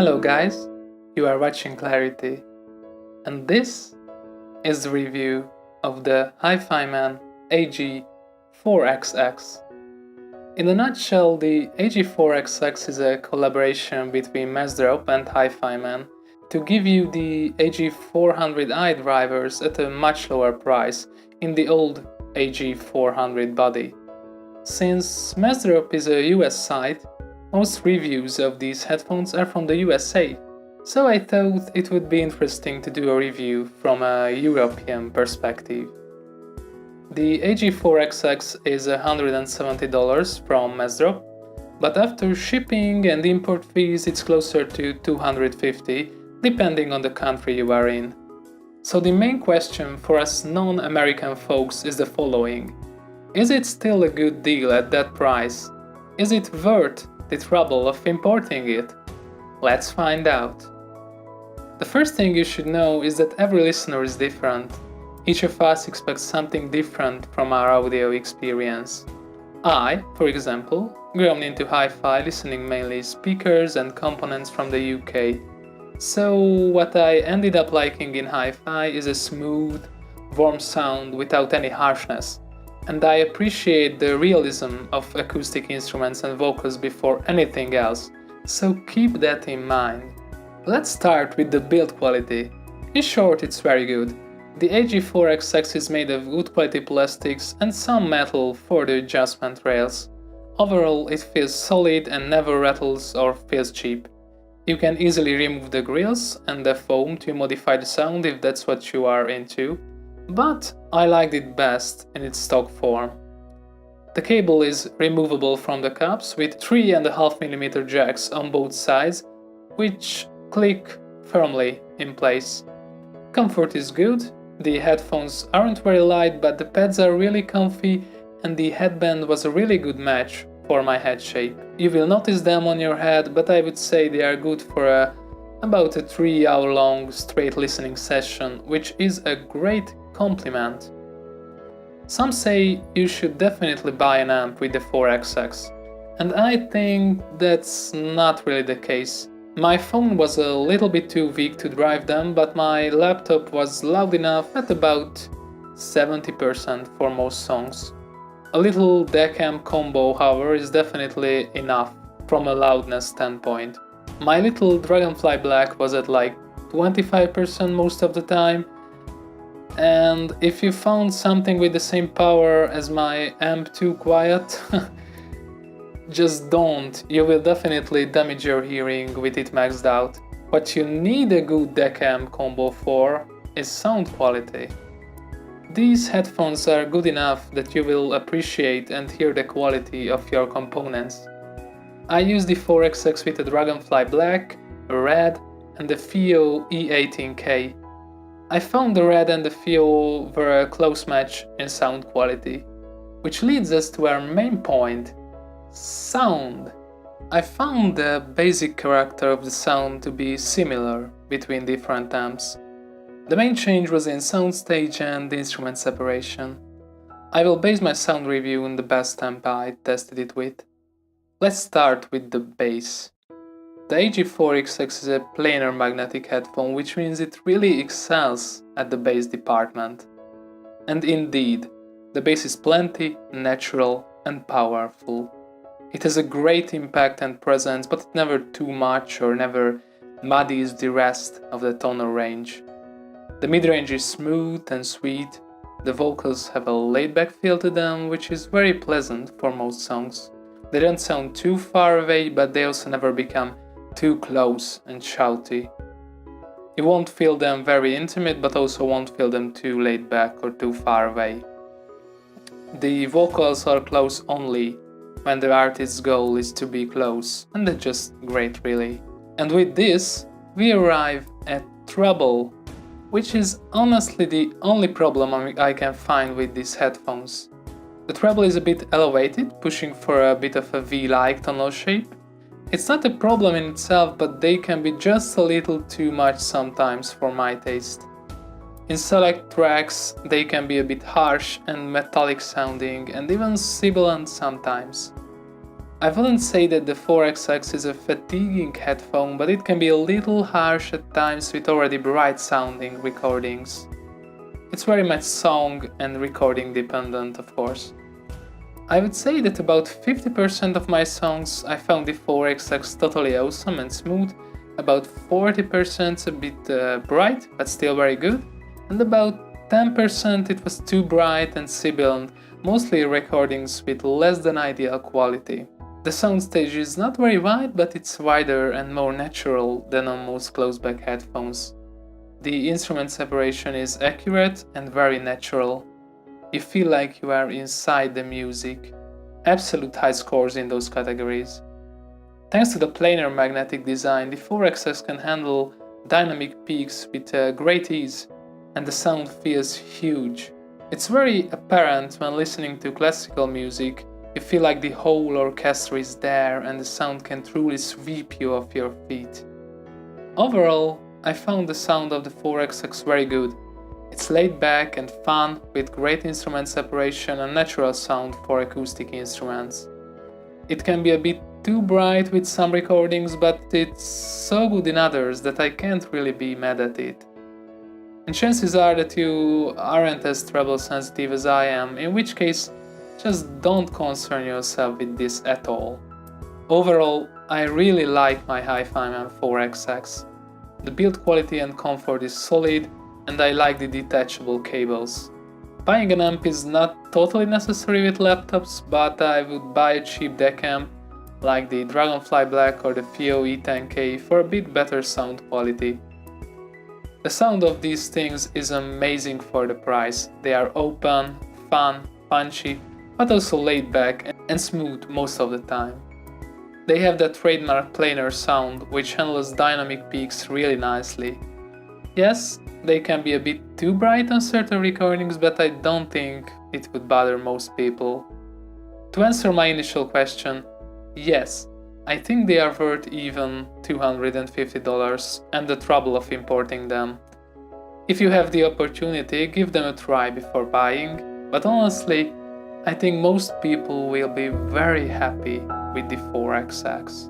Hello guys, you are watching Clarity, and this is the review of the Hifiman HE-4XX. In a nutshell, the HE-4XX is a collaboration between Massdrop and Hifiman to give you the HE-400i drivers at a much lower price in the old HE-400 body. Since Massdrop is a US site, most reviews of these headphones are from the USA, so I thought it would be interesting to do a review from a European perspective. The HE-4XX is $170 from Massdrop, but after shipping and import fees it's closer to $250, depending on the country you are in. So the main question for us non-American folks is the following. Is it still a good deal at that price? Is it worth the trouble of importing it? Let's find out. The first thing you should know is that every listener is different. Each of us expects something different from our audio experience. I, for example, grown into hi-fi listening mainly speakers and components from the UK. So what I ended up liking in hi-fi is a smooth, warm sound without any harshness. And I appreciate the realism of acoustic instruments and vocals before anything else, so keep that in mind. Let's start with the build quality. In short, it's very good. The HE-4XX is made of good quality plastics and some metal for the adjustment rails. Overall, it feels solid and never rattles or feels cheap. You can easily remove the grills and the foam to modify the sound if that's what you are into, but I liked it best in its stock form. The cable is removable from the cups with 3.5mm jacks on both sides, which click firmly in place. Comfort is good, the headphones aren't very light but the pads are really comfy and the headband was a really good match for my head shape. You will notice them on your head, but I would say they are good for about a 3-hour long straight listening session, which is a great compliment. Some say you should definitely buy an amp with the 4XX, and I think that's not really the case. My phone was a little bit too weak to drive them, but my laptop was loud enough at about 70% for most songs. A little DAC amp combo, however, is definitely enough from a loudness standpoint. My little Dragonfly Black was at like 25% most of the time, and if you found something with the same power as my amp too quiet, just don't, you will definitely damage your hearing with it maxed out. What you need a good DAC amp combo for is sound quality. These headphones are good enough that you will appreciate and hear the quality of your components. I use the 4XX with a Dragonfly Black, a Red, and the FiiO E18K. I found the Red and the FiiO were a close match in sound quality, which leads us to our main point: sound. I found the basic character of the sound to be similar between different amps. The main change was in Soundstage and instrument separation. I will base my sound review on the best amp I tested it with. Let's start with the bass. The HE-4XX is a planar magnetic headphone, which means it really excels at the bass department. And indeed, the bass is plenty, natural and powerful. It has a great impact and presence, but it never too much or never muddies the rest of the tonal range. The mid-range is smooth and sweet, the vocals have a laid-back feel to them, which is very pleasant for most songs. They don't sound too far away, but they also never become too close and shouty. You won't feel them very intimate, but also won't feel them too laid back or too far away. The vocals are close only when the artist's goal is to be close, and that's just great really. And with this, we arrive at treble, which is honestly the only problem I can find with these headphones. The treble is a bit elevated, pushing for a bit of a V-like tonal shape. It's not a problem in itself, but they can be just a little too much sometimes for my taste. In select tracks, they can be a bit harsh and metallic sounding and even sibilant sometimes. I wouldn't say that the 4XX is a fatiguing headphone, but it can be a little harsh at times with already bright sounding recordings. It's very much song and recording dependent, of course. I would say that about 50% of my songs I found the 4XX totally awesome and smooth, about 40% a bit bright but still very good, and about 10% it was too bright and sibilant, mostly recordings with less than ideal quality. The Soundstage is not very wide, but it's wider and more natural than on most close-back headphones. The instrument separation is accurate and very natural. You feel like you are inside the music. Absolute high scores in those categories. Thanks to the planar magnetic design, the 4XX can handle dynamic peaks with great ease, and the sound feels huge. It's very apparent when listening to classical music. You feel like the whole orchestra is there and the sound can truly sweep you off your feet. Overall, I found the sound of the 4XX very good. It's laid back and fun with great instrument separation and natural sound for acoustic instruments. It can be a bit too bright with some recordings, but it's so good in others that I can't really be mad at it. And chances are that you aren't as treble sensitive as I am, in which case just don't concern yourself with this at all. Overall, I really like my Hifiman 4XX. The build quality and comfort is solid, and I like the detachable cables. Buying an amp is not totally necessary with laptops, but I would buy a cheap DEC amp like the Dragonfly Black or the FIO E10K for a bit better sound quality. The sound of these things is amazing for the price. They are open, fun, punchy, but also laid back and smooth most of the time. They have that trademark planar sound, which handles dynamic peaks really nicely. Yes, they can be a bit too bright on certain recordings, but I don't think it would bother most people. To answer my initial question, yes, I think they are worth even $250 and the trouble of importing them. If you have the opportunity, give them a try before buying, but honestly, I think most people will be very happy with the 4XX.